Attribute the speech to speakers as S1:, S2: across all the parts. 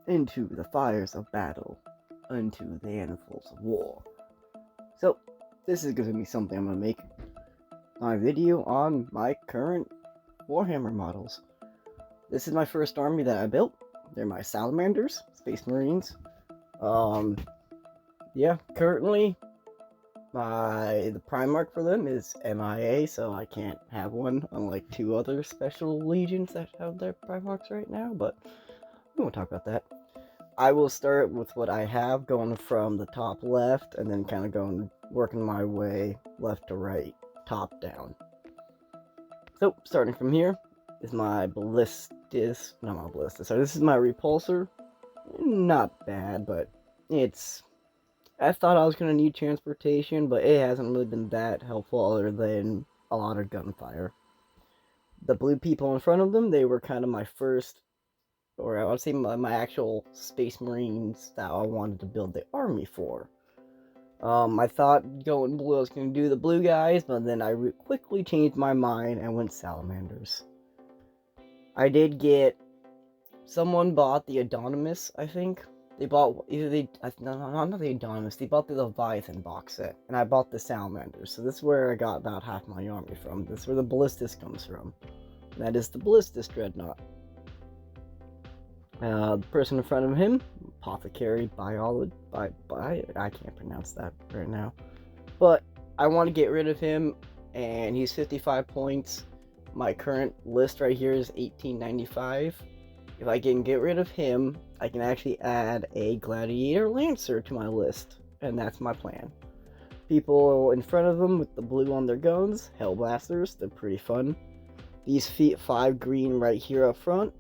S1: into the fires of battle, unto the anvils of war. So, this is going to be something I'm going to make my video on my current Warhammer models. This is my first army that I built. They're my Salamanders, Space Marines. Currently the Primarch for them is MIA, so I can't have one, unlike two other special legions that have their Primarchs right now, but we won't talk about that. I will start with what I have, going from the top left, and then kind of working my way left to right, top down. So, starting from here is my this is my repulsor. Not bad, but I thought I was going to need transportation, but it hasn't really been that helpful other than a lot of gunfire. The blue people in front of them, they were kind of my first, or I would say my actual Space Marines that I wanted to build the army for. I thought going blue I was going to do the blue guys, but then I quickly changed my mind and went Salamanders. I did get, someone bought the Anonymous, I think. They bought not the Anonymous, they bought the Leviathan box set, and I bought the Salamanders. So this is where I got about half my army from. This is where the Ballistus comes from. And that is the Ballistus Dreadnought. The person in front of him, Apothecary I can't pronounce that right now. But I want to get rid of him, and he's 55 points. My current list right here is 1895. If I can get rid of him, I can actually add a Gladiator Lancer to my list, and that's my plan. People in front of them with the blue on their guns, Hellblasters, they're pretty fun. These 5 green right here up front,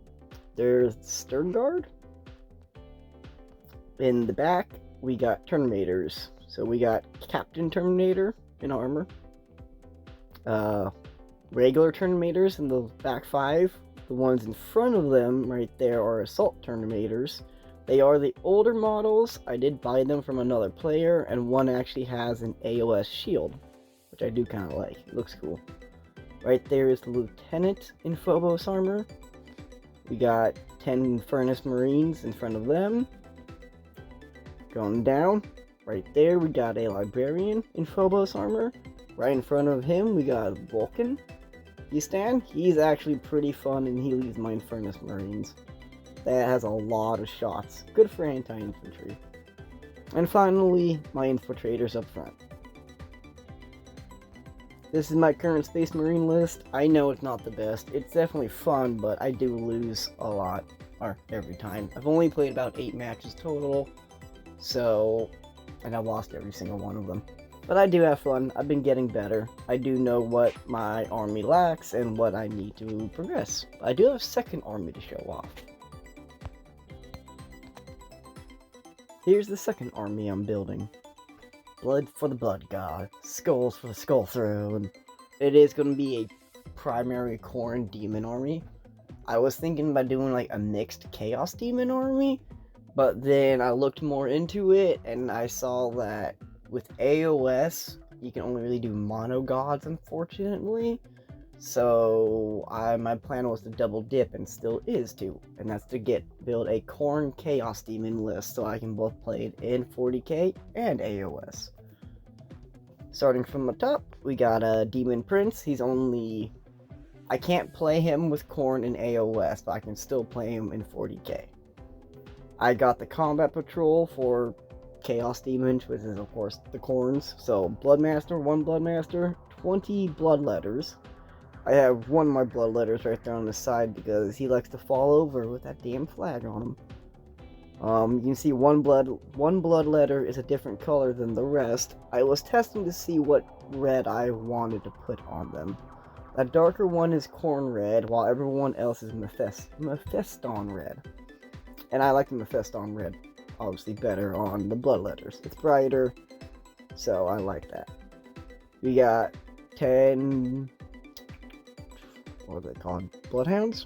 S1: they're Stern Guard. In the back, we got Terminators. So we got Captain Terminator in armor. Regular Terminators in the back 5. The ones in front of them right there are Assault Terminators. They are the older models. I did buy them from another player, and one actually has an AOS shield, which I do kind of like. It looks cool. Right there is the Lieutenant in Phobos armor. We got 10 Furnace Marines in front of them. Going down, right there we got a Librarian in Phobos armor. Right in front of him we got Vulcan. He's actually pretty fun, and he leads my Furnace Marines. That has a lot of shots. Good for anti-infantry. And finally, my Infiltrators up front. This is my current Space Marine list. I know it's not the best. It's definitely fun, but I do lose a lot, or every time. I've only played about 8 matches total, and I've lost every single one of them. But I do have fun. I've been getting better. I do know what my army lacks and what I need to progress. I do have a second army to show off. Here's the second army I'm building. Blood for the Blood God, Skulls for the Skull Throne. It is going to be a primary Khorne Demon army. I was thinking about doing like a mixed Chaos Demon army, but then I looked more into it and I saw that with AOS, you can only really do mono gods, unfortunately. So my plan was to double dip, and still is to, and that's to build a Khorne Chaos Demon list so I can both play it in 40k and AOS. Starting from the top, we got a Demon Prince. I can't play him with Khorne in AOS, but I can still play him in 40k. I got the Combat Patrol for Chaos Demons, which is of course the Khornes. So Bloodmaster, 1 Bloodmaster, 20 Bloodletters. I have one of my Bloodletters right there on the side because he likes to fall over with that damn flag on him. You can see one Bloodletter is a different color than the rest. I was testing to see what red I wanted to put on them. That darker one is Khorne Red, while everyone else is Mephiston Red. And I like the Mephiston Red obviously better on the Bloodletters. It's brighter, so I like that. We got 10... what are they called? Bloodhounds?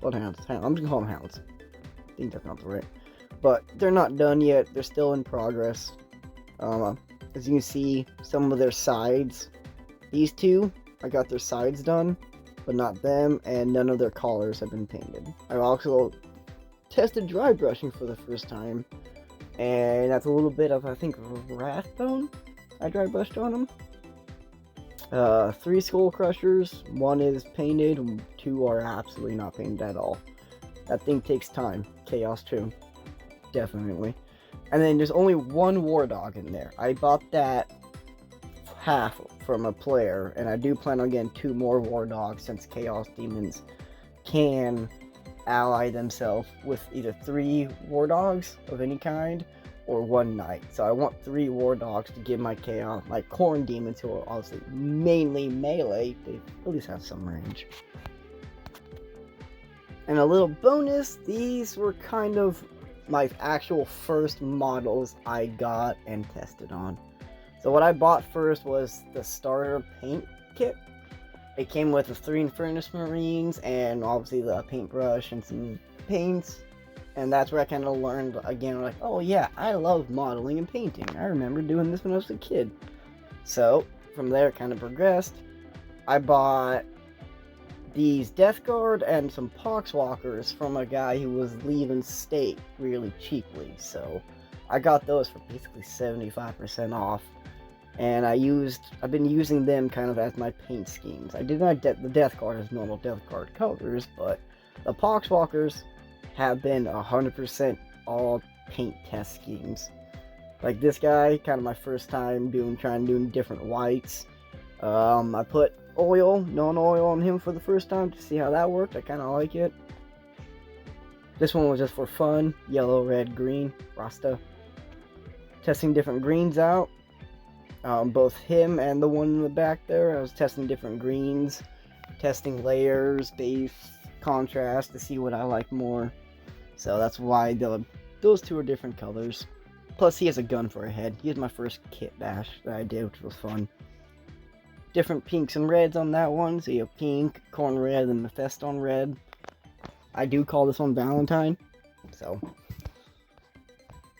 S1: Bloodhounds. I'm just gonna call them hounds. I think that's not the right. But they're not done yet. They're still in progress. As you can see, some of their sides. These two, I got their sides done, but not them, and none of their collars have been painted. I also tested dry brushing for the first time, and that's a little bit of, I think, Wrathbone I dry brushed on him. 3 Skull Crushers, 1 is painted, and 2 are absolutely not painted at all. That thing takes time. Chaos 2, definitely. And then there's only 1 War Dog in there. I bought that half from a player, and I do plan on getting 2 more War Dogs since Chaos Demons can ally themselves with either 3 War Dogs of any kind or 1 Knight. So I want 3 War Dogs to give my Chaos, my Corn Demons, who are obviously mainly melee, they at least have some range. And a little bonus, these were kind of my actual first models I got and tested on. So what I bought first was the starter paint kit. It came with the 3 Infernus Marines and obviously the paintbrush and some paints. And that's where I kind of learned again, like, oh yeah, I love modeling and painting. I remember doing this when I was a kid. So from there it kind of progressed. I bought these Death Guard and some Poxwalkers from a guy who was leaving state really cheaply. So I got those for basically 75% off. And I've been using them kind of as my paint schemes. I did not the Death Guard as normal Death Guard colors, but the Poxwalkers have been 100% all paint test schemes. Like this guy, kind of my first time trying to do different whites. I put non-oil on him for the first time to see how that worked. I kind of like it. This one was just for fun. Yellow, red, green, Rasta. Testing different greens out. Both him and the one in the back there, I was testing different greens. Testing layers, base, contrast to see what I like more. So that's why those 2 are different colors. Plus he has a gun for a head. He was my first kit bash that I did, which was fun. Different pinks and reds on that one. So you have pink, corn red, and Mephiston red. I do call this one Valentine. So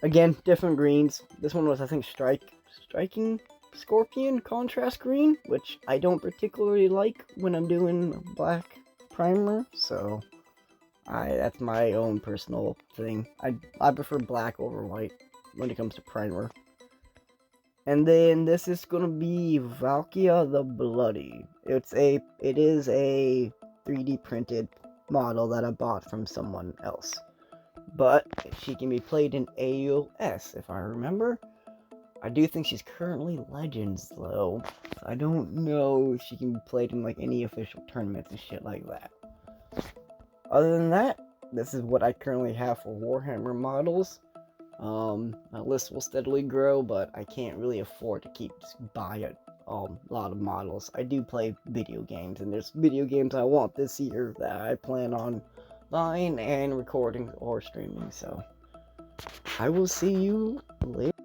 S1: again, different greens. This one was, I think, striking scorpion contrast green, which I don't particularly like when I'm doing black primer. So that's my own personal thing. I prefer black over white when it comes to primer. And then this is gonna be Valkia the Bloody. It is a 3D printed model that I bought from someone else. But she can be played in AOS, if I remember. I do think she's currently Legends, though. I don't know if she can be played in like any official tournaments and shit like that. Other than that, this is what I currently have for Warhammer models. My list will steadily grow, but I can't really afford to keep buying a lot of models. I do play video games, and there's video games I want this year that I plan on buying and recording or streaming. So I will see you later.